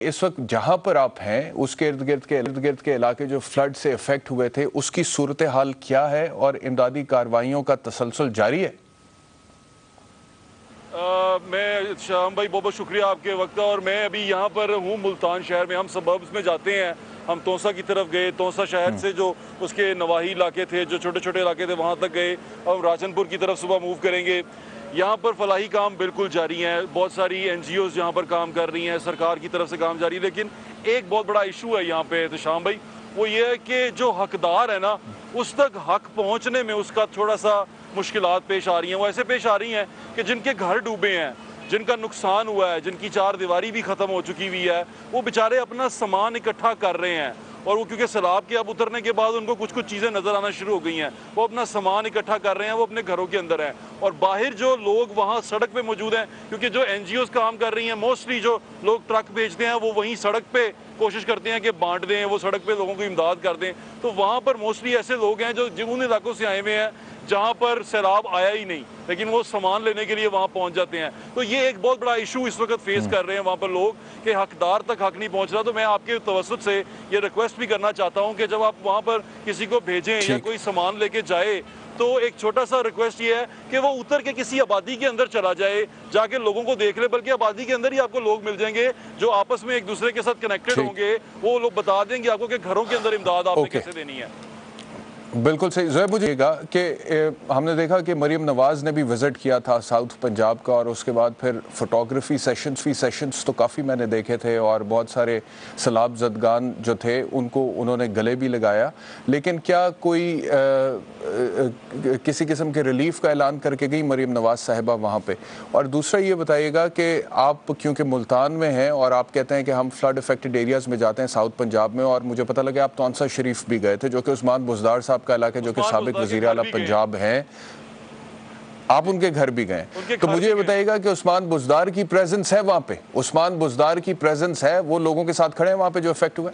इस वक्त जहां पर आप हैं उसके इर्द गिर्द के इलाके जो फ्लड से इफेक्ट हुए थे उसकी सूरत हाल क्या है और इमदादी कार्रवाइयों का तसलसल जारी है? मैं शाम भाई बहुत बहुत शुक्रिया आपके वक्त का। और मैं अभी यहाँ पर हूँ मुल्तान शहर में। हम सबब्स में जाते हैं, हम तोसा की तरफ गए, तोसा शहर से जो उसके नवाही इलाके थे, जो छोटे छोटे इलाके थे, वहाँ तक गए। हम राजनपुर की तरफ सुबह मूव करेंगे। यहाँ पर फलाही काम बिल्कुल जारी हैं, बहुत सारी NGOs यहाँ पर काम कर रही हैं, सरकार की तरफ से काम जारी है। लेकिन एक बहुत बड़ा इशू है यहाँ पे शाम भाई, वो ये है कि जो हकदार है ना, उस तक हक पहुँचने में उसका थोड़ा सा मुश्किलात पेश आ रही हैं। वो ऐसे पेश आ रही हैं कि जिनके घर डूबे हैं, जिनका नुकसान हुआ है, जिनकी चार दीवारी भी ख़त्म हो चुकी हुई है, वो बेचारे अपना सामान इकट्ठा कर रहे हैं। और वो क्योंकि सैलाब के अब उतरने के बाद उनको कुछ कुछ चीज़ें नज़र आना शुरू हो गई हैं, वो अपना सामान इकट्ठा कर रहे हैं, वो अपने घरों के अंदर हैं। और बाहर जो लोग वहाँ सड़क पे मौजूद हैं, क्योंकि जो NGOs काम कर रही हैं, मोस्टली जो लोग ट्रक भेजते हैं वो वहीं सड़क पे कोशिश करते हैं कि बांट दें, वो सड़क पे लोगों की इमदाद कर दें। तो वहाँ पर मोस्टली ऐसे लोग हैं जो जिन उन इलाकों से आए हुए हैं जहाँ पर सैलाब आया ही नहीं, लेकिन वो सामान लेने के लिए वहाँ पहुँच जाते हैं। तो ये एक बहुत बड़ा इशू इस वक्त फेस कर रहे हैं वहाँ पर लोग कि हकदार तक हक नहीं पहुँच रहा। तो मैं आपके तवज्जुह से ये रिक्वेस्ट भी करना चाहता हूँ कि जब आप वहाँ पर किसी को भेजें या कोई सामान लेके जाए, तो एक छोटा सा रिक्वेस्ट ये है कि वो उतर के किसी आबादी के अंदर चला जाए, जाके लोगों को देख ले। बल्कि आबादी के अंदर ही आपको लोग मिल जाएंगे जो आपस में एक दूसरे के साथ कनेक्टेड होंगे, वो लोग बता देंगे आपको कि घरों के अंदर इमदाद आपने कैसे देनी है। बिल्कुल सही। ज़ोहैब, मुझे कि हमने देखा कि मरीम नवाज़ ने भी विज़िट किया था साउथ पंजाब का, और उसके बाद फिर फोटोग्राफी सेशंस तो काफ़ी मैंने देखे थे, और बहुत सारे सैलाब ज़दगान जो थे उनको उन्होंने गले भी लगाया। लेकिन क्या कोई किसी किस्म के रिलीफ का ऐलान करके गई मरीम नवाज़ साहिबा वहाँ पे? और दूसरा ये बताइएगा कि आप क्योंकि मुल्तान में हैं और आप कहते हैं कि हम फ्लड इफेक्टेड एरियाज़ में जाते हैं साउथ पंजाब में, और मुझे पता लगा आप तौंसा शरीफ भी गए थे, जो कि उस्मान बुज़दार साहब का इलाका, जो कि साबिक वज़ीर आला पंजाब हैं, आप उनके घर भी गए। तो मुझे ये बताइएगा कि उस्मान बुज़दार की प्रेजेंस है वहाँ पे? उस्मान बुज़दार की प्रेजेंस है, वो लोगों के साथ खड़े हैं वहाँ पे जो इफेक्ट हुए?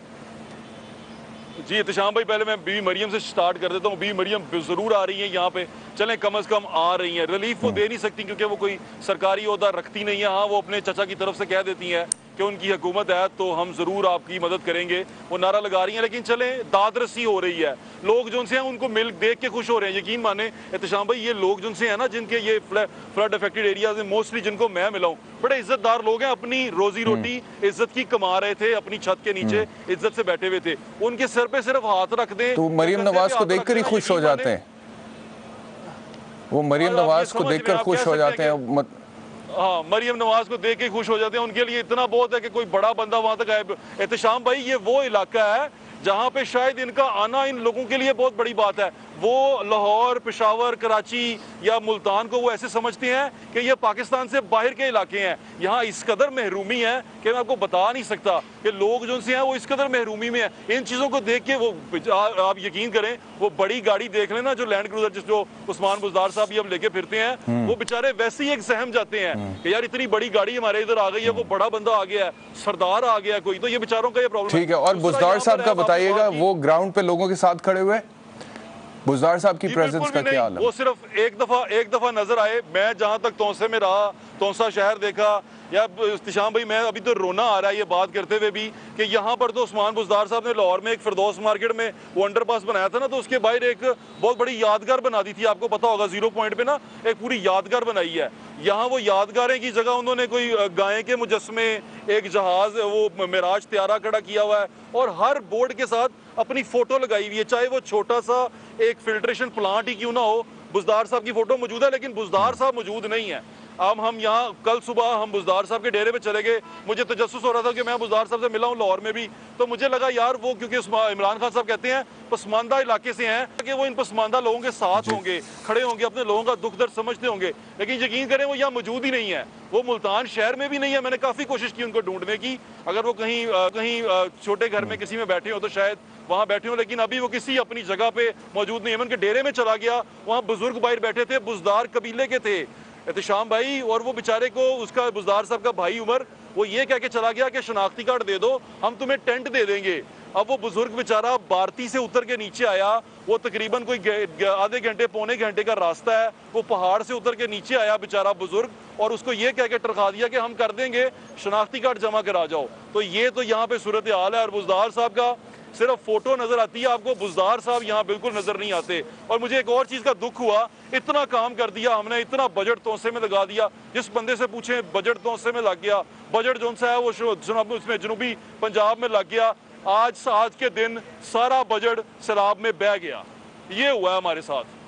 जी एहतशाम भाई, पहले मैं बीवी मरियम से स्टार्ट कर देता हूँ। बीवी मरियम ज़रूर आ रही हैं यहाँ पे, चलें कम से कम आ रही हैं। रिलीफ वो दे नहीं सकती क्योंकि वो कोई सरकारी ओहदा रखती नहीं है। हाँ, वो अपने चचा की तरफ से कह देती हैं कि उनकी हुकूमत है तो हम ज़रूर आपकी मदद करेंगे, वो नारा लगा रही हैं। लेकिन चलें, दादरसी हो रही है, लोग जो से हैं उनको मिल देख के खुश हो रहे हैं। यकीन माने एहतशाम भाई, ये लोग जो से हैं ना, जिनके ये फ्लड अफेक्टेड एरियाज में मोस्टली जिनको मैं मिला हूँ, बड़े इज्जतदार लोग हैं, अपनी रोजी रोटी इज्जत की कमा रहे थे, अपनी छत के नीचे इज्जत से बैठे हुए थे। उनके सर पे सिर्फ हाथ रख दें तो मरीम नवाज को देखकर ही खुश हो जाते हैं, वो मरीम नवाज को देखकर खुश हो जाते हैं। हाँ, मरियम नवाज को देख के खुश हो जाते हैं। उनके लिए इतना बहुत है कि कोई बड़ा बंदा वहां तक आए। एहतशाम भाई, ये वो इलाका है जहाँ पे शायद इनका आना इन लोगों के लिए बहुत बड़ी बात है। वो लाहौर, पेशावर, कराची या मुल्तान को वो ऐसे समझते हैं कि ये पाकिस्तान से बाहर के इलाके हैं। यहाँ इस कदर महरूमी है कि मैं आपको बता नहीं सकता कि लोग जो से हैं वो इस कदर महरूमी में है। इन चीज़ों को देख के वो आप यकीन करें, वो बड़ी गाड़ी देख लेना जो लैंड क्रूजर जिसको उस्मान बुज़दार साहब अब लेके फिरते हैं, वो बेचारे वैसे ही एक सहम जाते हैं कि यार इतनी बड़ी गाड़ी हमारे इधर आ गई है, वो बड़ा बंदा आ गया है, सरदार आ गया कोई। तो ये बेचारों का ये प्रॉब्लम। ठीक है। और बुज़दार साहब का बताइएगा, वो ग्राउंड पे लोगों के साथ खड़े हुए, बुज़दार साहब की प्रेजेंस का क्या हाल है? वो सिर्फ एक दफा नजर आए। मैं जहां तक तौसे में रहा, तौसा शहर देखा, या इख्तिशाम भाई, मैं अभी तो रोना आ रहा है ये बात करते हुए भी कि यहाँ पर तो उस्मान बुज़दार साहब ने लाहौर में एक फिरदौस मार्केट में वो अंडरपास बनाया था ना, तो उसके बाहर एक बहुत बड़ी यादगार बना दी थी। आपको पता होगा, 0 पॉइंट पे ना एक पूरी यादगार बनाई है। यहाँ वो यादगारें की जगह उन्होंने कोई गाय के मुजस्मे, एक जहाज, वो मिराज त्यारा खड़ा किया हुआ है, और हर बोर्ड के साथ अपनी फोटो लगाई हुई है, चाहे वो छोटा सा एक फिल्ट्रेशन प्लांट ही क्यों ना हो। बुज़दार साहब की फोटो मौजूद है, लेकिन बुज़दार साहब मौजूद नहीं है। अब हम यहाँ कल सुबह हम बुज़दार साहब के डेरे पे चले गए। मुझे तजस्सुस हो रहा था कि मैं बुज़दार साहब से मिला हूँ लाहौर में भी, तो मुझे लगा यार वो, क्योंकि इमरान खान साहब कहते हैं पसमानदा इलाके से हैं, कि वो इन पसमानदा लोगों के साथ होंगे, खड़े होंगे, अपने लोगों का दुख दर्द समझते होंगे। लेकिन यकीन करें, वो यहाँ मौजूद ही नहीं है, वो मुल्तान शहर में भी नहीं है। मैंने काफ़ी कोशिश की उनको ढूंढने की, अगर वो कहीं छोटे घर में किसी में बैठे हो तो शायद वहाँ बैठे हो, लेकिन अभी वो किसी अपनी जगह पे मौजूद नहीं है। मैं उनके डेरे में चला गया, वहाँ बुजुर्ग बाहर बैठे थे, बुज़दार कबीले के थे एहतशाम भाई, और वो बेचारे को उसका बुज़दार साहब का भाई उमर, वो ये कह के चला गया कि शनाख्ती कार्ड दे दो, हम तुम्हें टेंट दे देंगे। अब वो बुजुर्ग बेचारा भारती से उतर के नीचे आया, वो तकरीबन कोई आधे घंटे पौने घंटे का रास्ता है, वो पहाड़ से उतर के नीचे आया बेचारा बुजुर्ग, और उसको ये कह के टरखा दिया कि हम कर देंगे, शनाख्ती कार्ड जमा करा जाओ। तो ये तो यहाँ पे सूरत हाल है। और बुजदार साहब का सिर्फ फोटो नजर आती है आपको, बुजदार साहब यहाँ बिल्कुल नजर नहीं आते। और मुझे एक और चीज का दुख हुआ, इतना काम कर दिया हमने, इतना बजट तोसे में लगा दिया, जिस बंदे से पूछे बजट तोसे में लग गया, बजट जो सा है वो उसमें जनूबी पंजाब में लग गया। आज के दिन सारा बजट सैलाब में बह गया। ये हुआ है हमारे साथ।